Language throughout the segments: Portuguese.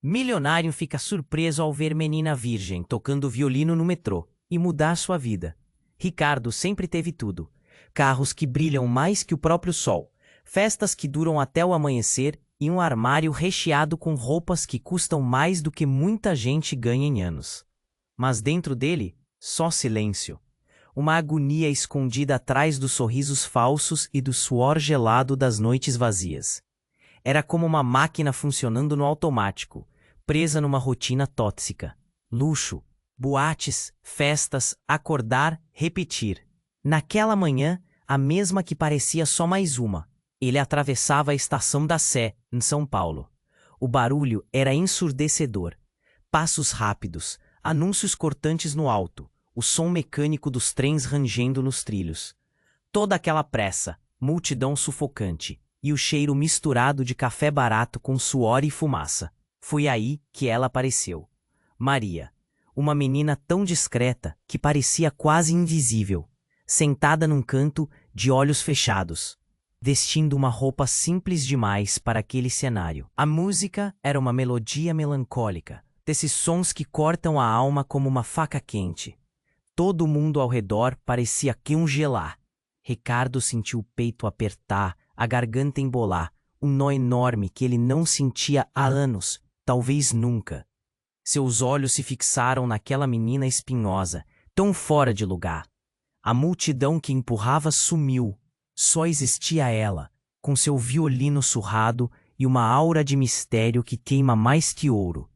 Milionário fica surpreso ao ver menina virgem tocando violino no metrô e mudar sua vida. Ricardo sempre teve tudo: carros que brilham mais que o próprio sol, festas que duram até o amanhecer e um armário recheado com roupas que custam mais do que muita gente ganha em anos. Mas dentro dele, só silêncio. Uma agonia escondida atrás dos sorrisos falsos e do suor gelado das noites vazias. Era como uma máquina funcionando no automático, presa numa rotina tóxica. Luxo, boates, festas, acordar, repetir. Naquela manhã, a mesma que parecia só mais uma, ele atravessava a Estação da Sé, em São Paulo. O barulho era ensurdecedor. Passos rápidos, anúncios cortantes no alto, o som mecânico dos trens rangendo nos trilhos. Toda aquela pressa, multidão sufocante, e o cheiro misturado de café barato com suor e fumaça. Foi aí que ela apareceu. Maria, uma menina tão discreta que parecia quase invisível, sentada num canto, de olhos fechados, vestindo uma roupa simples demais para aquele cenário. A música era uma melodia melancólica, desses sons que cortam a alma como uma faca quente. Todo mundo ao redor parecia congelar. Ricardo sentiu o peito apertar, a garganta embolar, um nó enorme que ele não sentia há anos, talvez nunca. Seus olhos se fixaram naquela menina espinhosa, tão fora de lugar. A multidão que empurrava sumiu. Só existia ela, com seu violino surrado e uma aura de mistério que queima mais que ouro.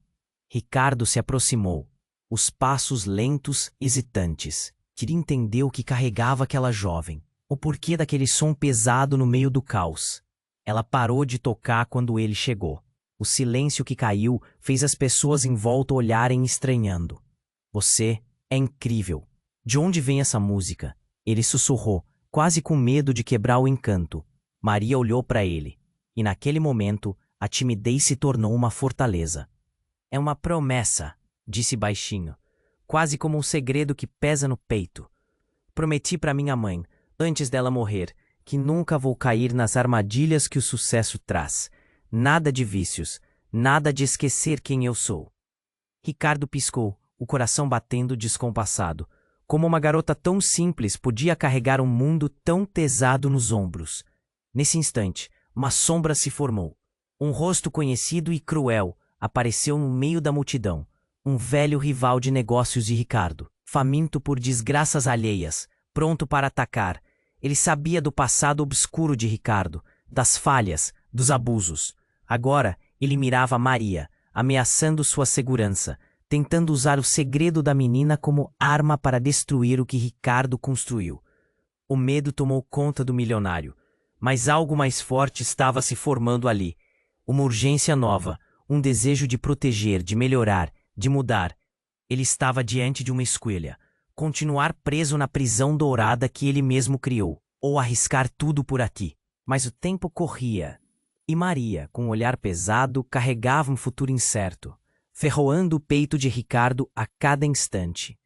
Ricardo se aproximou, os passos lentos, hesitantes. Queria entender o que carregava aquela jovem, o porquê daquele som pesado no meio do caos. Ela parou de tocar quando ele chegou. O silêncio que caiu fez as pessoas em volta olharem estranhando. Você é incrível. De onde vem essa música? Ele sussurrou, quase com medo de quebrar o encanto. Maria olhou para ele, e naquele momento a timidez se tornou uma fortaleza. É uma promessa, disse baixinho, quase como um segredo que pesa no peito. Prometi para minha mãe, antes dela morrer, que nunca vou cair nas armadilhas que o sucesso traz. Nada de vícios, nada de esquecer quem eu sou. Ricardo piscou, o coração batendo descompassado. Como uma garota tão simples podia carregar um mundo tão pesado nos ombros? Nesse instante, uma sombra se formou. Um rosto conhecido e cruel apareceu no meio da multidão. Um velho rival de negócios de Ricardo, faminto por desgraças alheias, pronto para atacar. Ele sabia do passado obscuro de Ricardo, das falhas, dos abusos. Agora, ele mirava Maria, ameaçando sua segurança, tentando usar o segredo da menina como arma para destruir o que Ricardo construiu. O medo tomou conta do milionário, mas algo mais forte estava se formando ali. Uma urgência nova, um desejo de proteger, de melhorar, de mudar. Ele estava diante de uma escolha: continuar preso na prisão dourada que ele mesmo criou, ou arriscar tudo por aqui. Mas o tempo corria, e Maria, com um olhar pesado, carregava um futuro incerto, ferroando o peito de Ricardo a cada instante.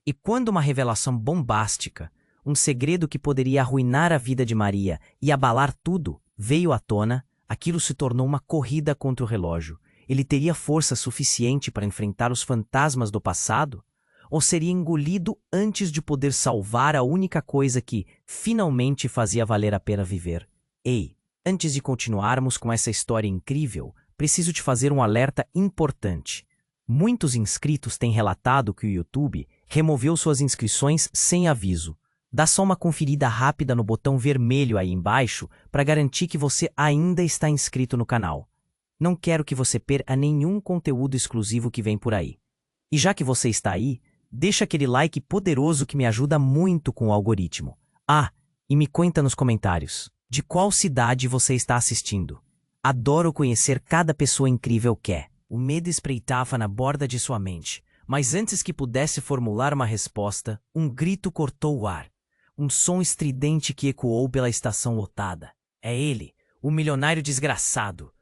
E quando uma revelação bombástica, um segredo que poderia arruinar a vida de Maria e abalar tudo, veio à tona, aquilo se tornou uma corrida contra o relógio. Ele teria força suficiente para enfrentar os fantasmas do passado? Ou seria engolido antes de poder salvar a única coisa que, finalmente, fazia valer a pena viver? Ei, antes de continuarmos com essa história incrível, preciso te fazer um alerta importante. Muitos inscritos têm relatado que o YouTube removeu suas inscrições sem aviso. Dá só uma conferida rápida no botão vermelho aí embaixo para garantir que você ainda está inscrito no canal. Não quero que você perca nenhum conteúdo exclusivo que vem por aí. E já que você está aí, deixa aquele like poderoso que me ajuda muito com o algoritmo. Ah, e me conta nos comentários, de qual cidade você está assistindo. Adoro conhecer cada pessoa incrível que é. O medo espreitava na borda de sua mente, mas antes que pudesse formular uma resposta, um grito cortou o ar. Um som estridente que ecoou pela estação lotada. É ele, o milionário desgraçado.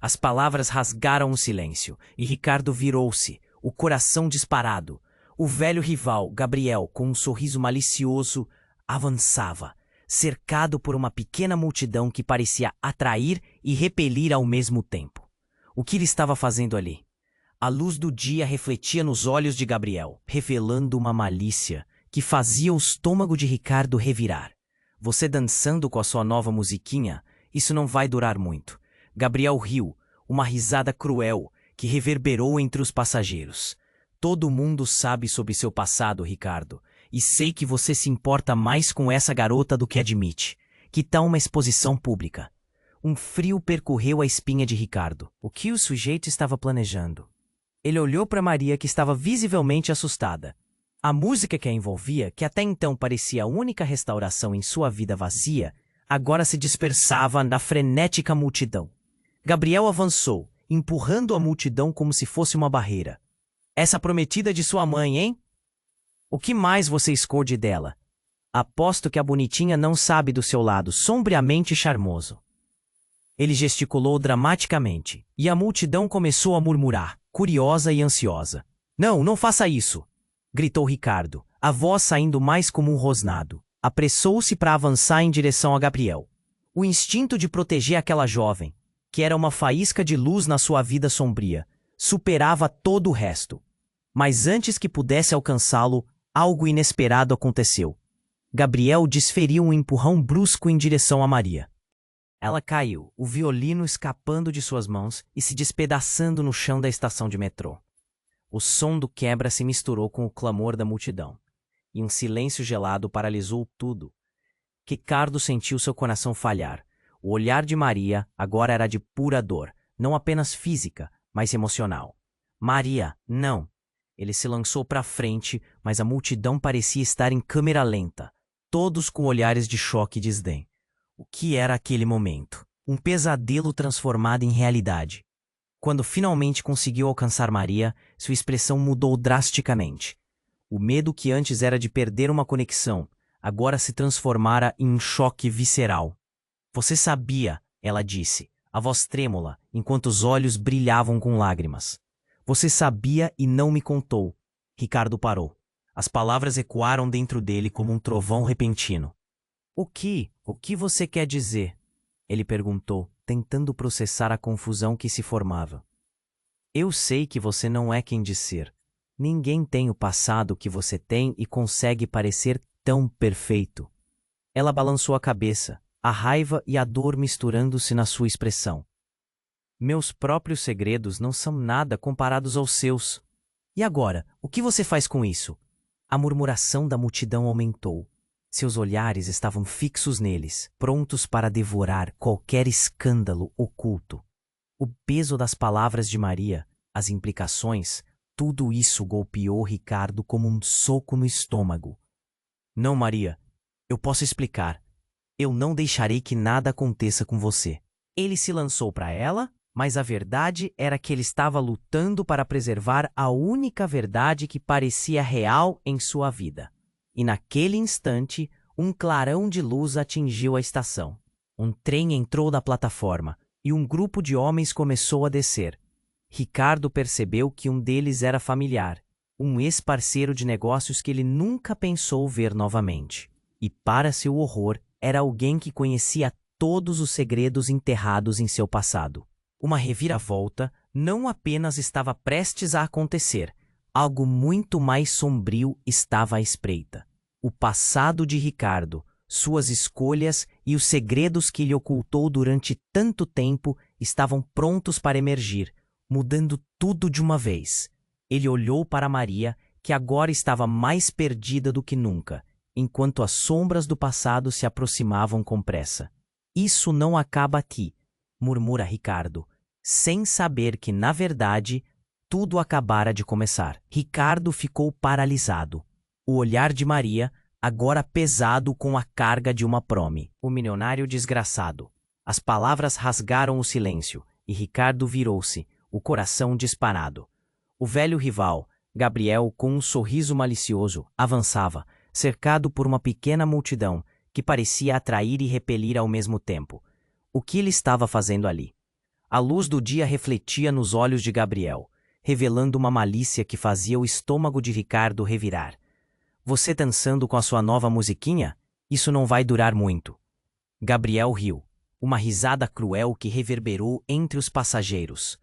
As palavras rasgaram o silêncio, e Ricardo virou-se, o coração disparado. O velho rival, Gabriel, com um sorriso malicioso, avançava, cercado por uma pequena multidão que parecia atrair e repelir ao mesmo tempo. O que ele estava fazendo ali? A luz do dia refletia nos olhos de Gabriel, revelando uma malícia que fazia o estômago de Ricardo revirar. Você dançando com a sua nova musiquinha? Isso não vai durar muito. Gabriel riu, uma risada cruel que reverberou entre os passageiros. Todo mundo sabe sobre seu passado, Ricardo, e sei que você se importa mais com essa garota do que admite. Que tal uma exposição pública? Um frio percorreu a espinha de Ricardo. O que o sujeito estava planejando? Ele olhou para Maria, que estava visivelmente assustada. A música que a envolvia, que até então parecia a única restauração em sua vida vazia, agora se dispersava na frenética multidão. Gabriel avançou, empurrando a multidão como se fosse uma barreira. Essa prometida de sua mãe, hein? O que mais você esconde dela? Aposto que a bonitinha não sabe do seu lado sombriamente charmoso. Ele gesticulou dramaticamente, e a multidão começou a murmurar, curiosa e ansiosa. Não, não faça isso! Gritou Ricardo, a voz saindo mais como um rosnado. Apressou-se para avançar em direção a Gabriel. O instinto de proteger aquela jovem, que era uma faísca de luz na sua vida sombria, superava todo o resto. Mas antes que pudesse alcançá-lo, algo inesperado aconteceu. Gabriel desferiu um empurrão brusco em direção a Maria. Ela caiu, o violino escapando de suas mãos e se despedaçando no chão da estação de metrô. O som do quebra se misturou com o clamor da multidão, e um silêncio gelado paralisou tudo. Ricardo sentiu seu coração falhar. O olhar de Maria agora era de pura dor, não apenas física, mas emocional. Maria, não! Ele se lançou para frente, mas a multidão parecia estar em câmera lenta, todos com olhares de choque e desdém. O que era aquele momento? Um pesadelo transformado em realidade. Quando finalmente conseguiu alcançar Maria, sua expressão mudou drasticamente. O medo que antes era de perder uma conexão, agora se transformara em um choque visceral. Você sabia, ela disse, a voz trêmula, enquanto os olhos brilhavam com lágrimas. Você sabia e não me contou. Ricardo parou. As palavras ecoaram dentro dele como um trovão repentino. O que você quer dizer? Ele perguntou, tentando processar a confusão que se formava. Eu sei que você não é quem diz ser. Ninguém tem o passado que você tem e consegue parecer tão perfeito. Ela balançou a cabeça, a raiva e a dor misturando-se na sua expressão. Meus próprios segredos não são nada comparados aos seus. E agora, o que você faz com isso? A murmuração da multidão aumentou. Seus olhares estavam fixos neles, prontos para devorar qualquer escândalo oculto. O peso das palavras de Maria, as implicações, tudo isso golpeou Ricardo como um soco no estômago. Não, Maria, eu posso explicar. Eu não deixarei que nada aconteça com você. Ele se lançou para ela, mas a verdade era que ele estava lutando para preservar a única verdade que parecia real em sua vida. E naquele instante, um clarão de luz atingiu a estação. Um trem entrou na plataforma e um grupo de homens começou a descer. Ricardo percebeu que um deles era familiar, um ex-parceiro de negócios que ele nunca pensou ver novamente. E, para seu horror, era alguém que conhecia todos os segredos enterrados em seu passado. Uma reviravolta não apenas estava prestes a acontecer, algo muito mais sombrio estava à espreita. O passado de Ricardo, suas escolhas e os segredos que ele ocultou durante tanto tempo estavam prontos para emergir, mudando tudo de uma vez. Ele olhou para Maria, que agora estava mais perdida do que nunca, enquanto as sombras do passado se aproximavam com pressa. Isso não acaba aqui, murmura Ricardo, sem saber que, na verdade, tudo acabara de começar. Ricardo ficou paralisado. O olhar de Maria, agora pesado com a carga de uma prome. O milionário desgraçado. As palavras rasgaram o silêncio, e Ricardo virou-se, o coração disparado. O velho rival, Gabriel, com um sorriso malicioso, avançava, cercado por uma pequena multidão, que parecia atrair e repelir ao mesmo tempo. O que ele estava fazendo ali? A luz do dia refletia nos olhos de Gabriel, revelando uma malícia que fazia o estômago de Ricardo revirar. Você dançando com a sua nova musiquinha? Isso não vai durar muito. Gabriel riu, uma risada cruel que reverberou entre os passageiros.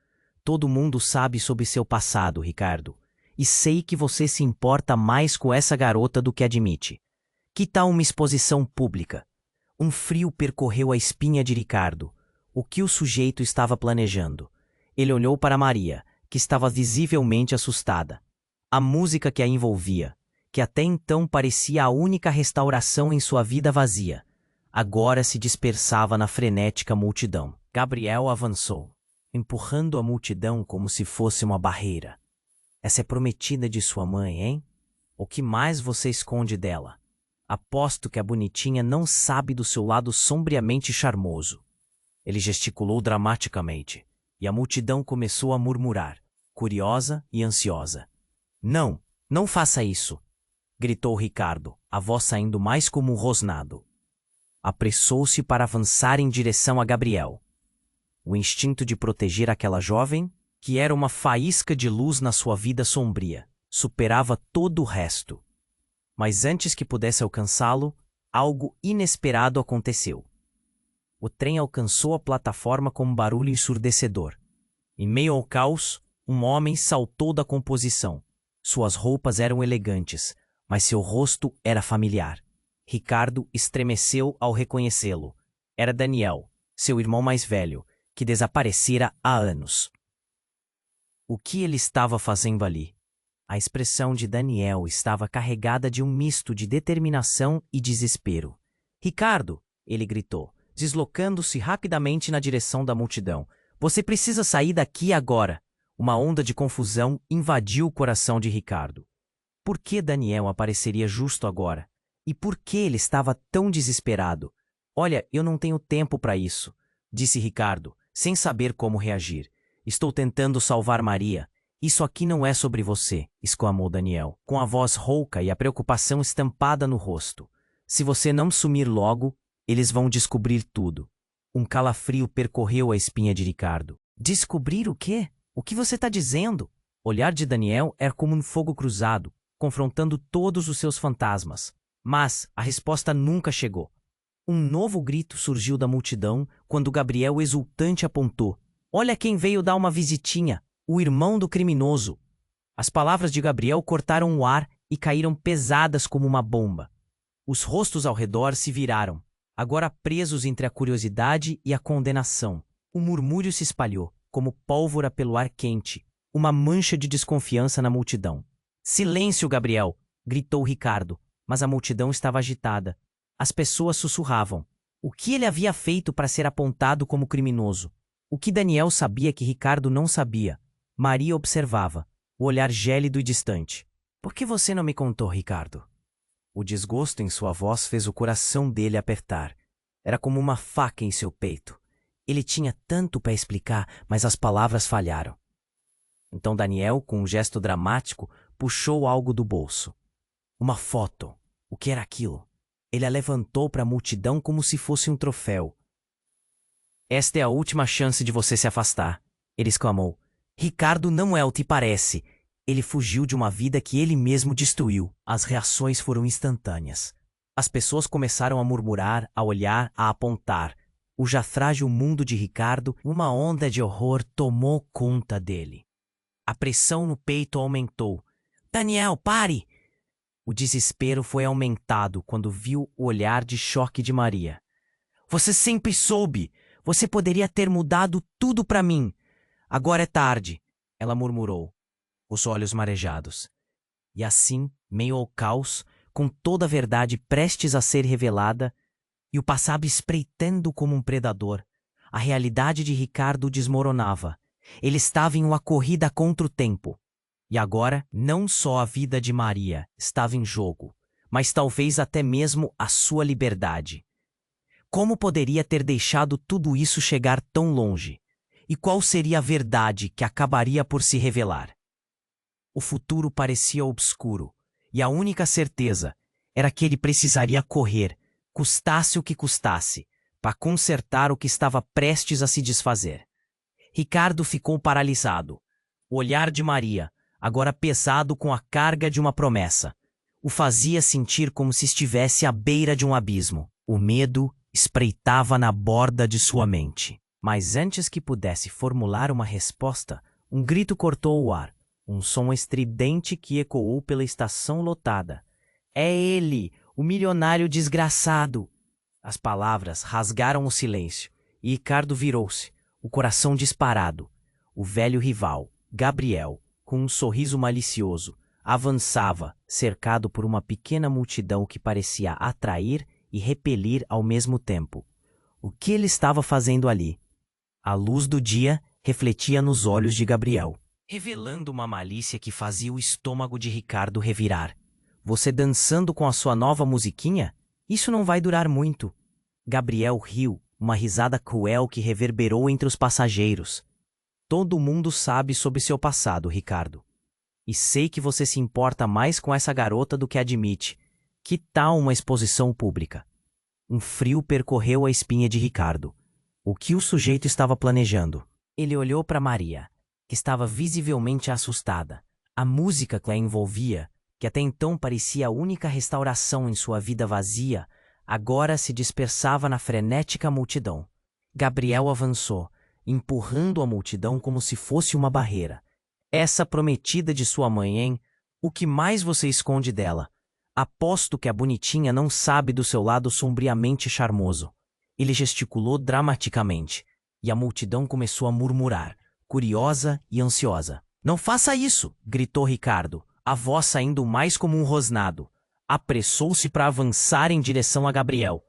Todo mundo sabe sobre seu passado, Ricardo. E sei que você se importa mais com essa garota do que admite. Que tal uma exposição pública? Um frio percorreu a espinha de Ricardo. O que o sujeito estava planejando? Ele olhou para Maria, que estava visivelmente assustada. A música que a envolvia, que até então parecia a única restauração em sua vida vazia, agora se dispersava na frenética multidão. Gabriel avançou, empurrando a multidão como se fosse uma barreira. Essa é prometida de sua mãe, hein? O que mais você esconde dela? Aposto que a bonitinha não sabe do seu lado sombriamente charmoso. Ele gesticulou dramaticamente, e a multidão começou a murmurar, curiosa e ansiosa. Não, não faça isso! Gritou Ricardo, a voz saindo mais como um rosnado. Apressou-se para avançar em direção a Gabriel. O instinto de proteger aquela jovem, que era uma faísca de luz na sua vida sombria, superava todo o resto. Mas antes que pudesse alcançá-lo, algo inesperado aconteceu. O trem alcançou a plataforma com um barulho ensurdecedor. Em meio ao caos, um homem saltou da composição. Suas roupas eram elegantes, mas seu rosto era familiar. Ricardo estremeceu ao reconhecê-lo. Era Daniel, seu irmão mais velho, que desaparecera há anos. O que ele estava fazendo ali? A expressão de Daniel estava carregada de um misto de determinação e desespero. Ricardo, ele gritou, deslocando-se rapidamente na direção da multidão. Você precisa sair daqui agora. Uma onda de confusão invadiu o coração de Ricardo. Por que Daniel apareceria justo agora? E por que ele estava tão desesperado? Olha, eu não tenho tempo para isso, disse Ricardo, sem saber como reagir. Estou tentando salvar Maria. Isso aqui não é sobre você, exclamou Daniel, com a voz rouca e a preocupação estampada no rosto. Se você não sumir logo, eles vão descobrir tudo. Um calafrio percorreu a espinha de Ricardo. Descobrir o quê? O que você está dizendo? O olhar de Daniel era como um fogo cruzado, confrontando todos os seus fantasmas. Mas a resposta nunca chegou. Um novo grito surgiu da multidão quando Gabriel exultante apontou. Olha quem veio dar uma visitinha, o irmão do criminoso. As palavras de Gabriel cortaram o ar e caíram pesadas como uma bomba. Os rostos ao redor se viraram, agora presos entre a curiosidade e a condenação. O murmúrio se espalhou, como pólvora pelo ar quente, uma mancha de desconfiança na multidão. Silêncio, Gabriel! Gritou Ricardo, mas a multidão estava agitada. As pessoas sussurravam. O que ele havia feito para ser apontado como criminoso? O que Daniel sabia que Ricardo não sabia? Maria observava, o olhar gélido e distante. Por que você não me contou, Ricardo? O desgosto em sua voz fez o coração dele apertar. Era como uma faca em seu peito. Ele tinha tanto para explicar, mas as palavras falharam. Então Daniel, com um gesto dramático, puxou algo do bolso. Uma foto. O que era aquilo? Ele a levantou para a multidão como se fosse um troféu. Esta é a última chance de você se afastar, ele exclamou. Ricardo não é o que parece. Ele fugiu de uma vida que ele mesmo destruiu. As reações foram instantâneas. As pessoas começaram a murmurar, a olhar, a apontar. O já frágil mundo de Ricardo, uma onda de horror tomou conta dele. A pressão no peito aumentou. Daniel, pare! O desespero foi aumentado quando viu o olhar de choque de Maria. Você sempre soube! Você poderia ter mudado tudo para mim. Agora é tarde, ela murmurou, os olhos marejados. E assim, meio ao caos, com toda a verdade prestes a ser revelada, e o passado espreitando como um predador, a realidade de Ricardo desmoronava. Ele estava em uma corrida contra o tempo. E agora, não só a vida de Maria estava em jogo, mas talvez até mesmo a sua liberdade. Como poderia ter deixado tudo isso chegar tão longe? E qual seria a verdade que acabaria por se revelar? O futuro parecia obscuro, e a única certeza era que ele precisaria correr, custasse o que custasse, para consertar o que estava prestes a se desfazer. Ricardo ficou paralisado. O olhar de Maria, agora pesado com a carga de uma promessa, o fazia sentir como se estivesse à beira de um abismo. O medo espreitava na borda de sua mente. Mas antes que pudesse formular uma resposta, Um grito cortou o ar, um som estridente que ecoou pela estação lotada. É ele, o milionário desgraçado! As palavras rasgaram o silêncio, e Ricardo virou-se, o coração disparado. O velho rival, Gabriel, com um sorriso malicioso, avançava, cercado por uma pequena multidão que parecia atrair e repelir ao mesmo tempo. O que ele estava fazendo ali? A luz do dia refletia nos olhos de Gabriel, revelando uma malícia que fazia o estômago de Ricardo revirar. Você dançando com a sua nova musiquinha? Isso não vai durar muito. Gabriel riu, uma risada cruel que reverberou entre os passageiros. Todo mundo sabe sobre seu passado, Ricardo. E sei que você se importa mais com essa garota do que admite. Que tal uma exposição pública? Um frio percorreu a espinha de Ricardo. O que o sujeito estava planejando? Ele olhou para Maria, que estava visivelmente assustada. A música que a envolvia, que até então parecia a única restauração em sua vida vazia, agora se dispersava na frenética multidão. Gabriel avançou, empurrando a multidão como se fosse uma barreira. Essa prometida de sua mãe, hein? O que mais você esconde dela? Aposto que a bonitinha não sabe do seu lado sombriamente charmoso. Ele gesticulou dramaticamente, e a multidão começou a murmurar, curiosa e ansiosa. Não faça isso! Gritou Ricardo, a voz saindo mais como um rosnado. Apressou-se para avançar em direção a Gabriel.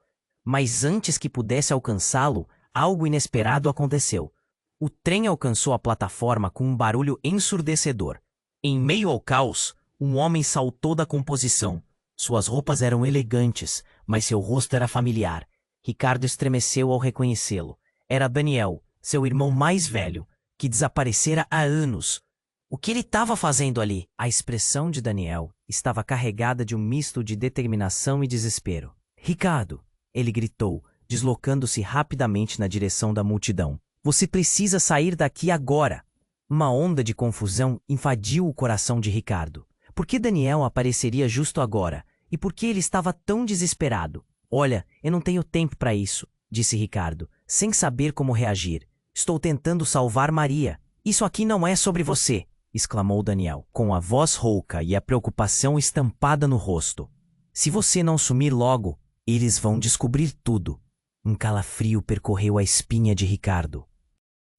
Mas antes que pudesse alcançá-lo, algo inesperado aconteceu. O trem alcançou a plataforma com um barulho ensurdecedor. Em meio ao caos, um homem saltou da composição. Suas roupas eram elegantes, mas seu rosto era familiar. Ricardo estremeceu ao reconhecê-lo. Era Daniel, seu irmão mais velho, que desaparecera há anos. O que ele estava fazendo ali? A expressão de Daniel estava carregada de um misto de determinação e desespero. Ricardo, ele gritou, deslocando-se rapidamente na direção da multidão. Você precisa sair daqui agora! Uma onda de confusão invadiu o coração de Ricardo. Por que Daniel apareceria justo agora? E por que ele estava tão desesperado? Olha, eu não tenho tempo para isso, disse Ricardo, sem saber como reagir. Estou tentando salvar Maria. Isso aqui não é sobre você, exclamou Daniel, com a voz rouca e a preocupação estampada no rosto. Se você não sumir logo, eles vão descobrir tudo. Um calafrio percorreu a espinha de Ricardo.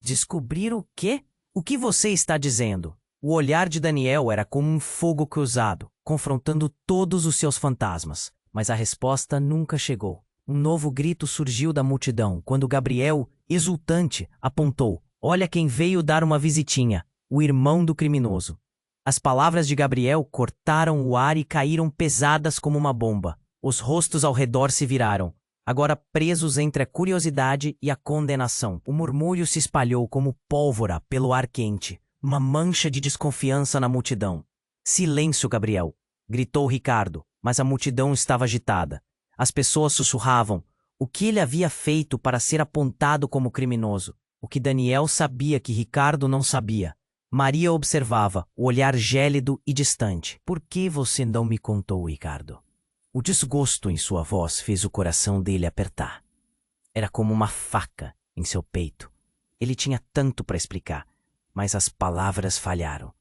Descobrir o quê? O que você está dizendo? O olhar de Daniel era como um fogo cruzado, confrontando todos os seus fantasmas. Mas a resposta nunca chegou. Um novo grito surgiu da multidão quando Gabriel, exultante, apontou. Olha quem veio dar uma visitinha, o irmão do criminoso. As palavras de Gabriel cortaram o ar e caíram pesadas como uma bomba. Os rostos ao redor se viraram, agora presos entre a curiosidade e a condenação. O murmúrio se espalhou como pólvora pelo ar quente, uma mancha de desconfiança na multidão. Silêncio, Gabriel! Gritou Ricardo, mas a multidão estava agitada. As pessoas sussurravam. O que ele havia feito para ser apontado como criminoso? O que Daniel sabia que Ricardo não sabia. Maria observava, o olhar gélido e distante. Por que você não me contou, Ricardo? O desgosto em sua voz fez o coração dele apertar. Era como uma faca em seu peito. Ele tinha tanto para explicar, mas as palavras falharam.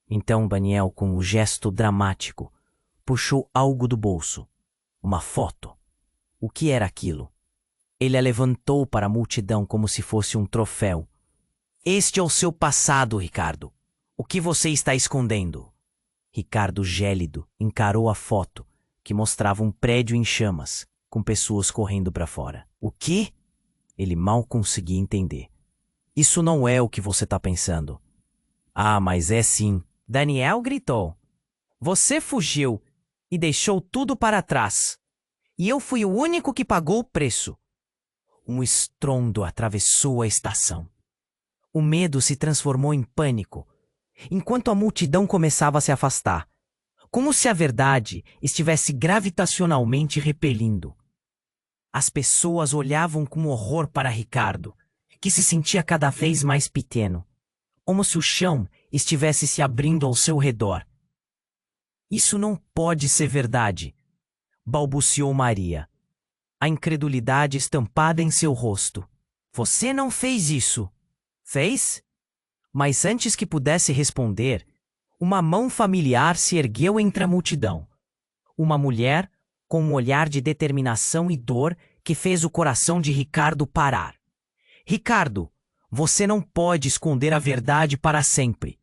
Então Daniel, com um gesto dramático, puxou algo do bolso. Uma foto. O que era aquilo? Ele a levantou para a multidão como se fosse um troféu. Este é o seu passado, Ricardo. O que você está escondendo? Ricardo, gélido, encarou a foto, que mostrava um prédio em chamas, com pessoas correndo para fora. O quê? Ele mal conseguia entender. Isso não é o que você está pensando. Ah, mas é sim. Daniel gritou. Você fugiu e deixou tudo para trás. E eu fui o único que pagou o preço. Um estrondo atravessou a estação. O medo se transformou em pânico, enquanto a multidão começava a se afastar, como se a verdade estivesse gravitacionalmente repelindo. As pessoas olhavam com horror para Ricardo, que se sentia cada vez mais pequeno, como se o chão estivesse se abrindo ao seu redor. Isso não pode ser verdade, balbuciou Maria, a incredulidade estampada em seu rosto. Você não fez isso. Fez? Mas antes que pudesse responder, uma mão familiar se ergueu entre a multidão. Uma mulher com um olhar de determinação e dor que fez o coração de Ricardo parar. Ricardo, você não pode esconder a verdade para sempre.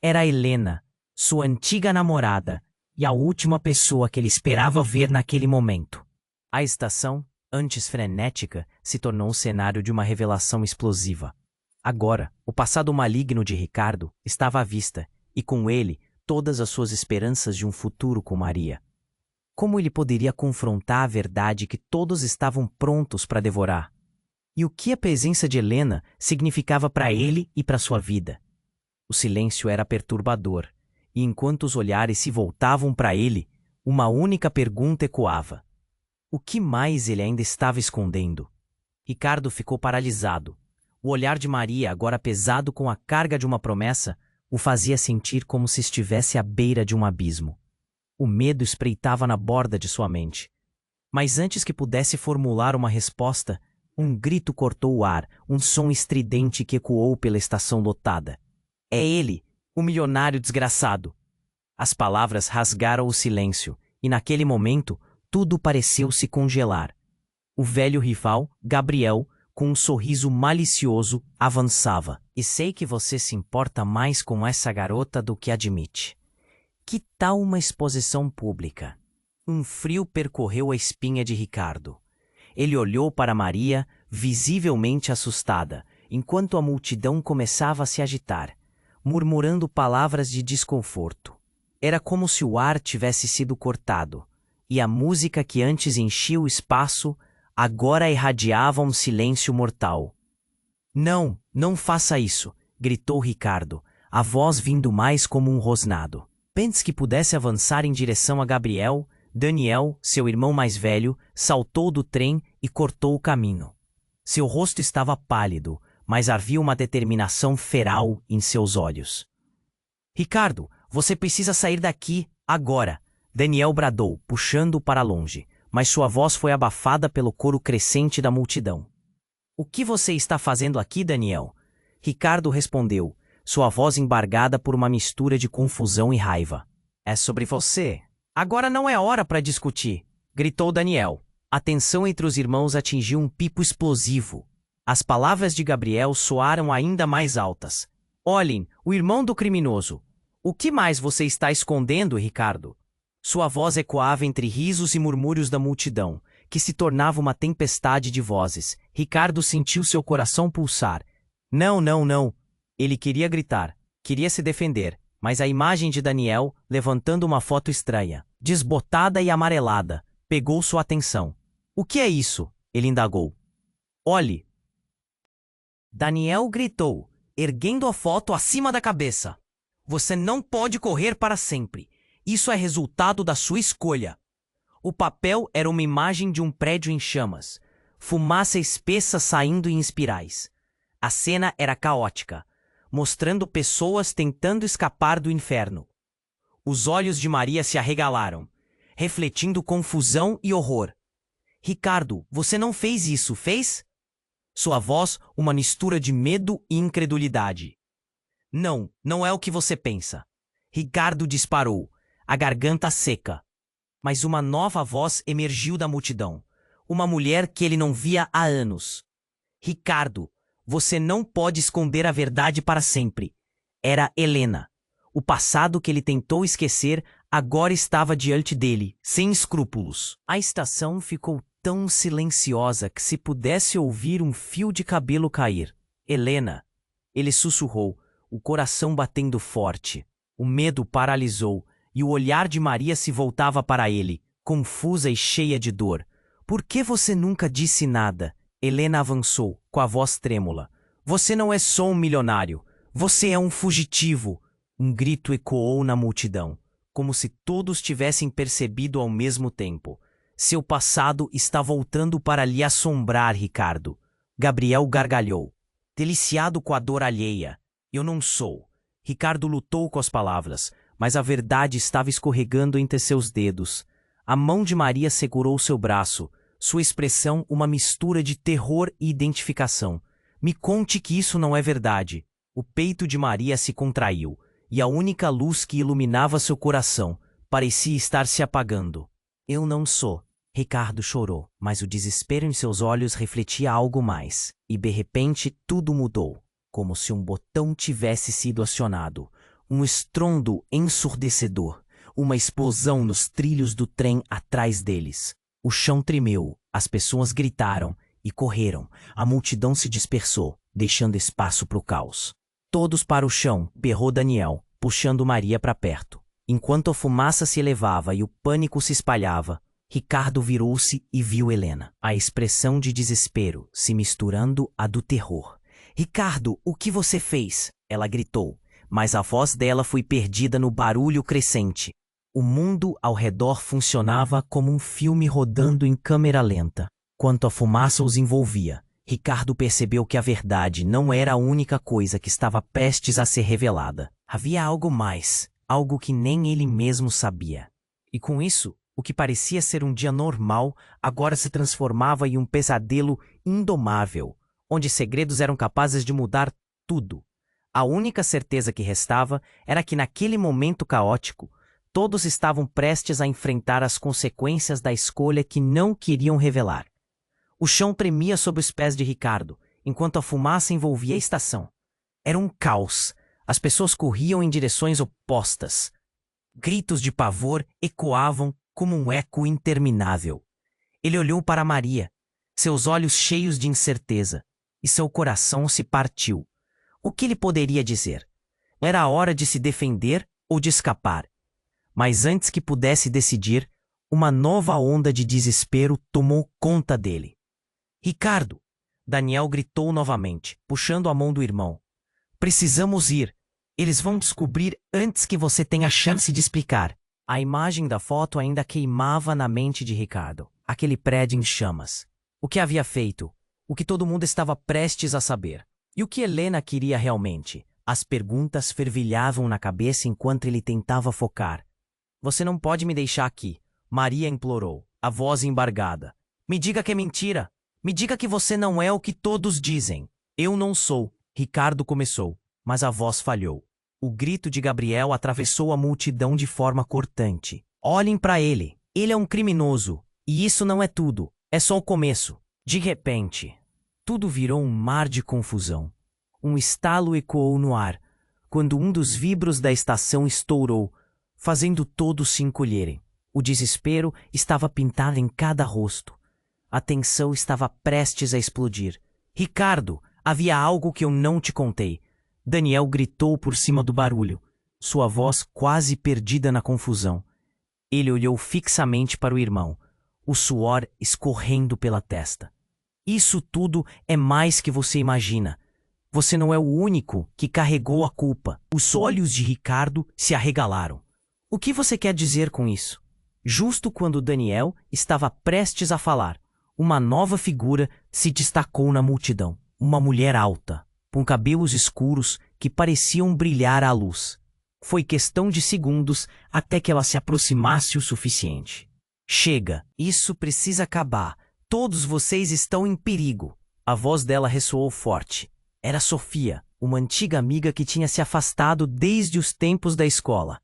Era Helena, sua antiga namorada, e a última pessoa que ele esperava ver naquele momento. A estação, antes frenética, se tornou o cenário de uma revelação explosiva. Agora, o passado maligno de Ricardo estava à vista, e com ele, todas as suas esperanças de um futuro com Maria. Como ele poderia confrontar a verdade que todos estavam prontos para devorar? E o que a presença de Helena significava para ele e para sua vida? O silêncio era perturbador, e enquanto os olhares se voltavam para ele, uma única pergunta ecoava. O que mais ele ainda estava escondendo? Ricardo ficou paralisado. O olhar de Maria, agora pesado com a carga de uma promessa, o fazia sentir como se estivesse à beira de um abismo. O medo espreitava na borda de sua mente. Mas antes que pudesse formular uma resposta, um grito cortou o ar, um som estridente que ecoou pela estação lotada. É ele, o milionário desgraçado! As palavras rasgaram o silêncio, e naquele momento, tudo pareceu se congelar. O velho rival, Gabriel, com um sorriso malicioso, avançava. E sei que você se importa mais com essa garota do que admite. Que tal uma exposição pública? Um frio percorreu a espinha de Ricardo. Ele olhou para Maria, visivelmente assustada, enquanto a multidão começava a se agitar, murmurando palavras de desconforto. Era como se o ar tivesse sido cortado, e a música que antes enchia o espaço agora irradiava um silêncio mortal. Não, não faça isso, gritou Ricardo, a voz vindo mais como um rosnado. Antes que pudesse avançar em direção a Gabriel, Daniel, seu irmão mais velho, saltou do trem e cortou o caminho. Seu rosto estava pálido, mas havia uma determinação feral em seus olhos. Ricardo, você precisa sair daqui, agora! Daniel bradou, puxando-o para longe, mas sua voz foi abafada pelo coro crescente da multidão. O que você está fazendo aqui, Daniel? Ricardo respondeu, sua voz embargada por uma mistura de confusão e raiva. É sobre você. Agora não é hora para discutir, gritou Daniel. A tensão entre os irmãos atingiu um pico explosivo. As palavras de Gabriel soaram ainda mais altas. Olhem, o irmão do criminoso. O que mais você está escondendo, Ricardo? Sua voz ecoava entre risos e murmúrios da multidão, que se tornava uma tempestade de vozes. Ricardo sentiu seu coração pulsar. Não, não, não. Ele queria gritar, queria se defender, mas a imagem de Daniel, levantando uma foto estranha, desbotada e amarelada, pegou sua atenção. O que é isso? Ele indagou. Olhe! Daniel gritou, erguendo a foto acima da cabeça. Você não pode correr para sempre. Isso é resultado da sua escolha. O papel era uma imagem de um prédio em chamas, fumaça espessa saindo em espirais. A cena era caótica, mostrando pessoas tentando escapar do inferno. Os olhos de Maria se arregalaram, refletindo confusão e horror. Ricardo, você não fez isso, fez? Sua voz, uma mistura de medo e incredulidade. Não, não é o que você pensa. Ricardo disparou, a garganta seca. Mas uma nova voz emergiu da multidão. Uma mulher que ele não via há anos. Ricardo, você não pode esconder a verdade para sempre. Era Helena. O passado que ele tentou esquecer agora estava diante dele, sem escrúpulos. A estação ficou tão silenciosa que se pudesse ouvir um fio de cabelo cair. Helena, ele sussurrou, o coração batendo forte. O medo paralisou, e o olhar de Maria se voltava para ele, confusa e cheia de dor. Por que você nunca disse nada? Helena avançou, com a voz trêmula. Você não é só um milionário. Você é um fugitivo. Um grito ecoou na multidão, como se todos tivessem percebido ao mesmo tempo. Seu passado está voltando para lhe assombrar, Ricardo. Gabriel gargalhou, deliciado com a dor alheia. Eu não sou. Ricardo lutou com as palavras, mas a verdade estava escorregando entre seus dedos. A mão de Maria segurou seu braço, sua expressão uma mistura de terror e identificação. Me conte que isso não é verdade. O peito de Maria se contraiu, e a única luz que iluminava seu coração parecia estar se apagando. Eu não sou. Ricardo chorou, mas o desespero em seus olhos refletia algo mais. E de repente tudo mudou, como se um botão tivesse sido acionado. Um estrondo ensurdecedor, uma explosão nos trilhos do trem atrás deles. O chão tremeu, as pessoas gritaram e correram. A multidão se dispersou, deixando espaço para o caos. Todos para o chão, berrou Daniel, puxando Maria para perto. Enquanto a fumaça se elevava e o pânico se espalhava, Ricardo virou-se e viu Helena. A expressão de desespero se misturando à do terror. "Ricardo, o que você fez?" ela gritou, mas a voz dela foi perdida no barulho crescente. O mundo ao redor funcionava como um filme rodando em câmera lenta. Quanto a fumaça os envolvia, Ricardo percebeu que a verdade não era a única coisa que estava prestes a ser revelada. Havia algo mais, algo que nem ele mesmo sabia. E com isso, o que parecia ser um dia normal, agora se transformava em um pesadelo indomável, onde segredos eram capazes de mudar tudo. A única certeza que restava era que naquele momento caótico, todos estavam prestes a enfrentar as consequências da escolha que não queriam revelar. O chão tremia sob os pés de Ricardo, enquanto a fumaça envolvia a estação. Era um caos. As pessoas corriam em direções opostas. Gritos de pavor ecoavam como um eco interminável. Ele olhou para Maria, seus olhos cheios de incerteza, e seu coração se partiu. O que ele poderia dizer? Era a hora de se defender ou de escapar. Mas antes que pudesse decidir, uma nova onda de desespero tomou conta dele. "Ricardo!" Daniel gritou novamente, puxando a mão do irmão. "Precisamos ir. Eles vão descobrir antes que você tenha chance de explicar." A imagem da foto ainda queimava na mente de Ricardo. Aquele prédio em chamas. O que havia feito? O que todo mundo estava prestes a saber? E o que Helena queria realmente? As perguntas fervilhavam na cabeça enquanto ele tentava focar. "Você não pode me deixar aqui," Maria implorou, a voz embargada. "Me diga que é mentira. Me diga que você não é o que todos dizem." "Eu não sou," Ricardo começou, mas a voz falhou. O grito de Gabriel atravessou a multidão de forma cortante. "Olhem para ele. Ele é um criminoso. E isso não é tudo. É só o começo." De repente, tudo virou um mar de confusão. Um estalo ecoou no ar, quando um dos vibros da estação estourou, fazendo todos se encolherem. O desespero estava pintado em cada rosto. A tensão estava prestes a explodir. "Ricardo, havia algo que eu não te contei." Daniel gritou por cima do barulho, sua voz quase perdida na confusão. Ele olhou fixamente para o irmão, o suor escorrendo pela testa. "Isso tudo é mais que você imagina. Você não é o único que carregou a culpa." Os olhos de Ricardo se arregalaram. "O que você quer dizer com isso?" Justo quando Daniel estava prestes a falar, uma nova figura se destacou na multidão. Uma mulher alta, com cabelos escuros que pareciam brilhar à luz. Foi questão de segundos até que ela se aproximasse o suficiente. "Chega, isso precisa acabar. Todos vocês estão em perigo." A voz dela ressoou forte. Era Sofia, uma antiga amiga que tinha se afastado desde os tempos da escola.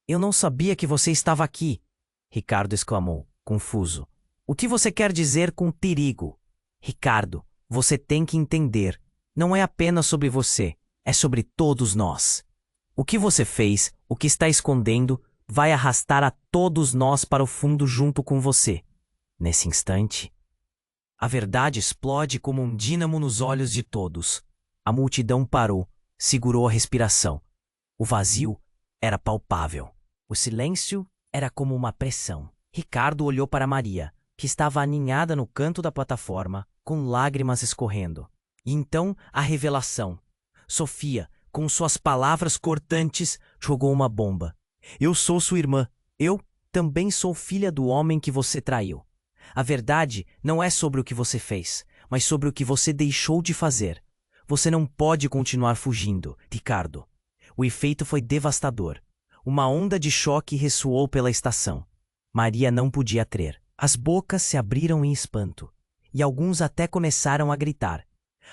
"Eu não sabia que você estava aqui," Ricardo exclamou, confuso. "O que você quer dizer com perigo?" "Ricardo, você tem que entender. Não é apenas sobre você, é sobre todos nós. O que você fez, o que está escondendo, vai arrastar a todos nós para o fundo junto com você." Nesse instante, a verdade explode como um dínamo nos olhos de todos. A multidão parou, segurou a respiração. O vazio era palpável. O silêncio era como uma pressão. Ricardo olhou para Maria, que estava aninhada no canto da plataforma, com lágrimas escorrendo. E então a revelação. Sofia, com suas palavras cortantes, jogou uma bomba. "Eu sou sua irmã. Eu também sou filha do homem que você traiu. A verdade não é sobre o que você fez, mas sobre o que você deixou de fazer. Você não pode continuar fugindo, Ricardo." O efeito foi devastador. Uma onda de choque ressoou pela estação. Maria não podia crer. As bocas se abriram em espanto, e alguns até começaram a gritar.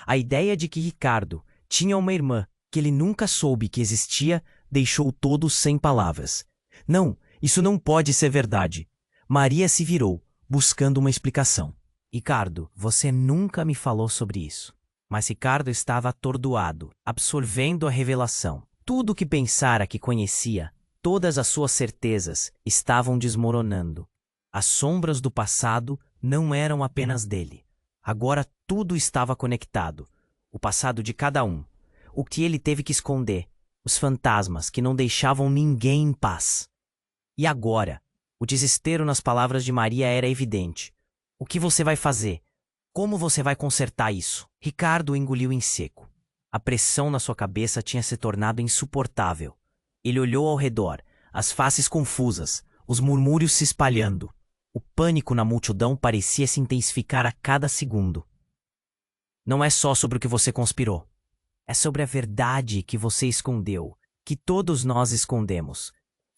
A ideia de que Ricardo tinha uma irmã que ele nunca soube que existia, deixou todos sem palavras. Não, isso não pode ser verdade. Maria se virou, buscando uma explicação. Ricardo, você nunca me falou sobre isso. Mas Ricardo estava atordoado, absorvendo a revelação. Tudo o que pensara que conhecia, todas as suas certezas, estavam desmoronando. As sombras do passado não eram apenas dele. Agora tudo estava conectado. O passado de cada um. O que ele teve que esconder. Os fantasmas que não deixavam ninguém em paz. E agora? O desespero nas palavras de Maria era evidente. O que você vai fazer? Como você vai consertar isso? Ricardo engoliu em seco. A pressão na sua cabeça tinha se tornado insuportável. Ele olhou ao redor, as faces confusas, os murmúrios se espalhando. O pânico na multidão parecia se intensificar a cada segundo. Não é só sobre o que você conspirou. É sobre a verdade que você escondeu, que todos nós escondemos.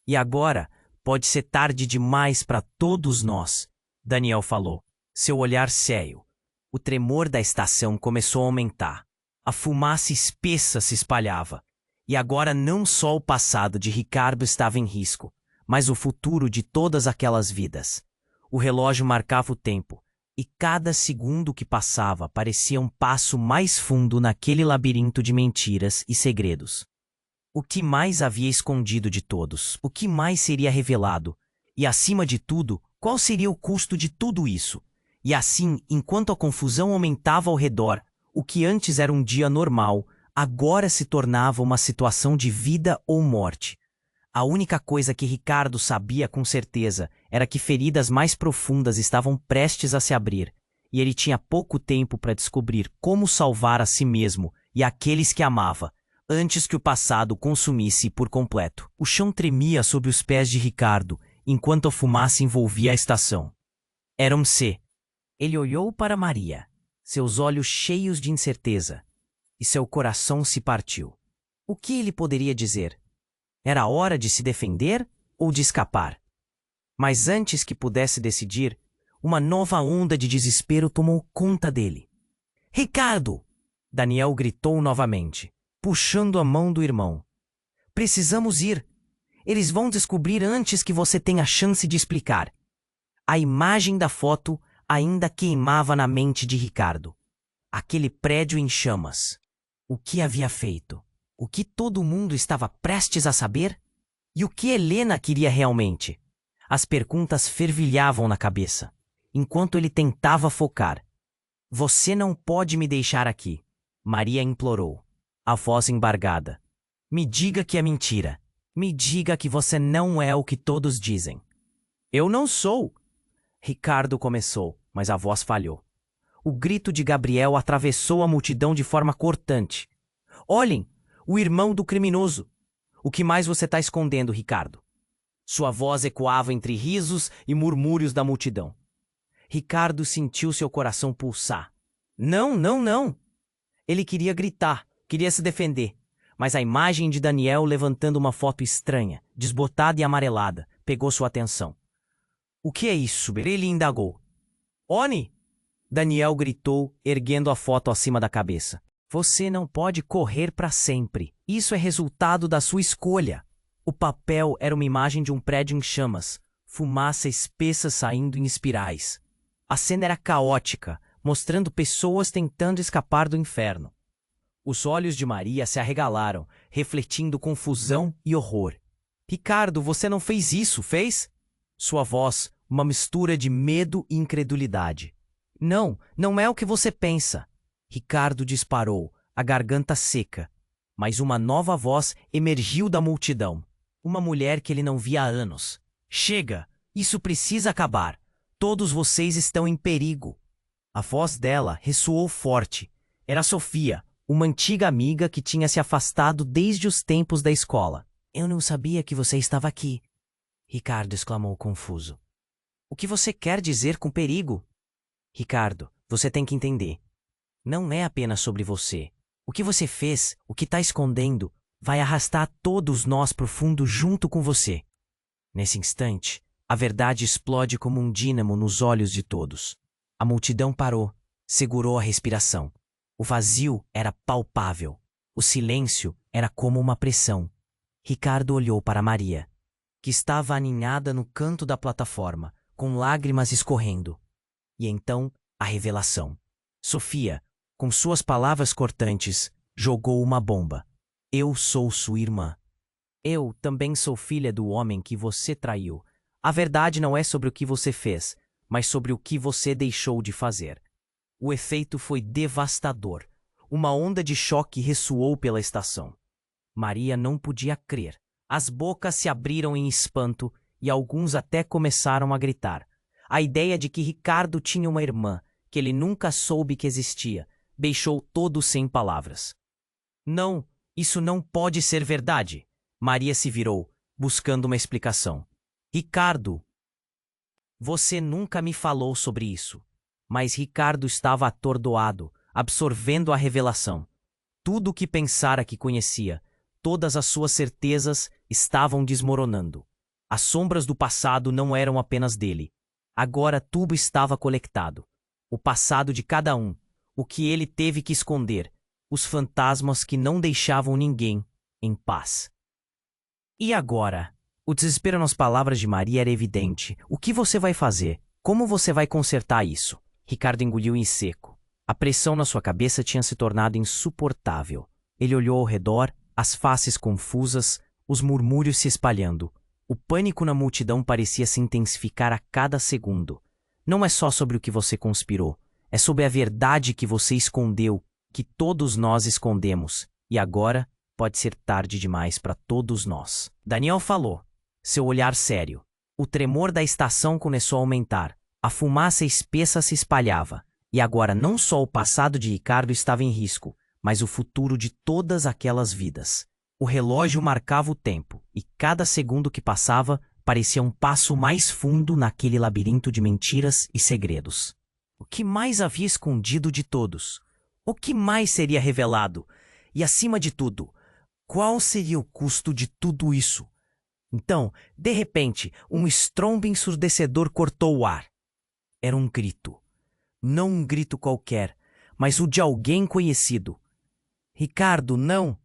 E agora pode ser tarde demais para todos nós, Daniel falou, seu olhar sério. O tremor da estação começou a aumentar. A fumaça espessa se espalhava. E agora não só o passado de Ricardo estava em risco, mas o futuro de todas aquelas vidas. O relógio marcava o tempo, e cada segundo que passava parecia um passo mais fundo naquele labirinto de mentiras e segredos. O que mais havia escondido de todos? O que mais seria revelado? E, acima de tudo, qual seria o custo de tudo isso? E assim, enquanto a confusão aumentava ao redor, o que antes era um dia normal, agora se tornava uma situação de vida ou morte. A única coisa que Ricardo sabia com certeza era que feridas mais profundas estavam prestes a se abrir, e ele tinha pouco tempo para descobrir como salvar a si mesmo e aqueles que amava, antes que o passado consumisse por completo. O chão tremia sob os pés de Ricardo, enquanto a fumaça envolvia a estação. Era um C. Ele olhou para Maria, seus olhos cheios de incerteza, e seu coração se partiu. O que ele poderia dizer? Era hora de se defender ou de escapar? Mas antes que pudesse decidir, uma nova onda de desespero tomou conta dele. Ricardo! Daniel gritou novamente, puxando a mão do irmão. Precisamos ir. Eles vão descobrir antes que você tenha chance de explicar. A imagem da foto ainda queimava na mente de Ricardo. Aquele prédio em chamas. O que havia feito? O que todo mundo estava prestes a saber? E o que Helena queria realmente? As perguntas fervilhavam na cabeça, enquanto ele tentava focar. Você não pode me deixar aqui, Maria implorou, a voz embargada. Me diga que é mentira. Me diga que você não é o que todos dizem. Eu não sou. Ricardo começou, mas a voz falhou. O grito de Gabriel atravessou a multidão de forma cortante. Olhem! O irmão do criminoso. O que mais você está escondendo, Ricardo? Sua voz ecoava entre risos e murmúrios da multidão. Ricardo sentiu seu coração pulsar. Não, não, não! Ele queria gritar, queria se defender. Mas a imagem de Daniel levantando uma foto estranha, desbotada e amarelada, pegou sua atenção. O que é isso? Ele indagou. Oni! Daniel gritou, erguendo a foto acima da cabeça. Você não pode correr para sempre. Isso é resultado da sua escolha. O papel era uma imagem de um prédio em chamas, fumaça espessa saindo em espirais. A cena era caótica, mostrando pessoas tentando escapar do inferno. Os olhos de Maria se arregalaram, refletindo confusão e horror. Ricardo, você não fez isso, fez? Sua voz, uma mistura de medo e incredulidade. Não, não é o que você pensa. Ricardo disparou, a garganta seca. Mas uma nova voz emergiu da multidão. Uma mulher que ele não via há anos. Chega! Isso precisa acabar. Todos vocês estão em perigo. A voz dela ressoou forte. Era Sofia, uma antiga amiga que tinha se afastado desde os tempos da escola. Eu não sabia que você estava aqui. Ricardo exclamou confuso. O que você quer dizer com perigo? Ricardo, você tem que entender. Não é apenas sobre você. O que você fez, o que está escondendo, vai arrastar todos nós para o fundo junto com você. Nesse instante, a verdade explode como um dínamo nos olhos de todos. A multidão parou, segurou a respiração. O vazio era palpável. O silêncio era como uma pressão. Ricardo olhou para Maria, que estava aninhada no canto da plataforma, com lágrimas escorrendo. E então, a revelação. Sofia, com suas palavras cortantes, jogou uma bomba. Eu sou sua irmã. Eu também sou filha do homem que você traiu. A verdade não é sobre o que você fez, mas sobre o que você deixou de fazer. O efeito foi devastador. Uma onda de choque ressoou pela estação. Maria não podia crer. As bocas se abriram em espanto e alguns até começaram a gritar. A ideia de que Ricardo tinha uma irmã, que ele nunca soube que existia, deixou todos sem palavras. Não, isso não pode ser verdade. Maria se virou, buscando uma explicação. Ricardo, você nunca me falou sobre isso. Mas Ricardo estava atordoado, absorvendo a revelação. Tudo o que pensara que conhecia, todas as suas certezas estavam desmoronando. As sombras do passado não eram apenas dele. Agora tudo estava conectado. O passado de cada um, o que ele teve que esconder, os fantasmas que não deixavam ninguém em paz. E agora? O desespero nas palavras de Maria era evidente. O que você vai fazer? Como você vai consertar isso? Ricardo engoliu em seco. A pressão na sua cabeça tinha se tornado insuportável. Ele olhou ao redor, as faces confusas, os murmúrios se espalhando. O pânico na multidão parecia se intensificar a cada segundo. Não é só sobre o que você conspirou. É sobre a verdade que você escondeu, que todos nós escondemos. E agora pode ser tarde demais para todos nós. Daniel falou, seu olhar sério. O tremor da estação começou a aumentar. A fumaça espessa se espalhava. E agora não só o passado de Ricardo estava em risco, mas o futuro de todas aquelas vidas. O relógio marcava o tempo, e cada segundo que passava parecia um passo mais fundo naquele labirinto de mentiras e segredos. O que mais havia escondido de todos? O que mais seria revelado? E, acima de tudo, qual seria o custo de tudo isso? Então, de repente, um estrondo ensurdecedor cortou o ar. Era um grito. Não um grito qualquer, mas o de alguém conhecido. Ricardo, não!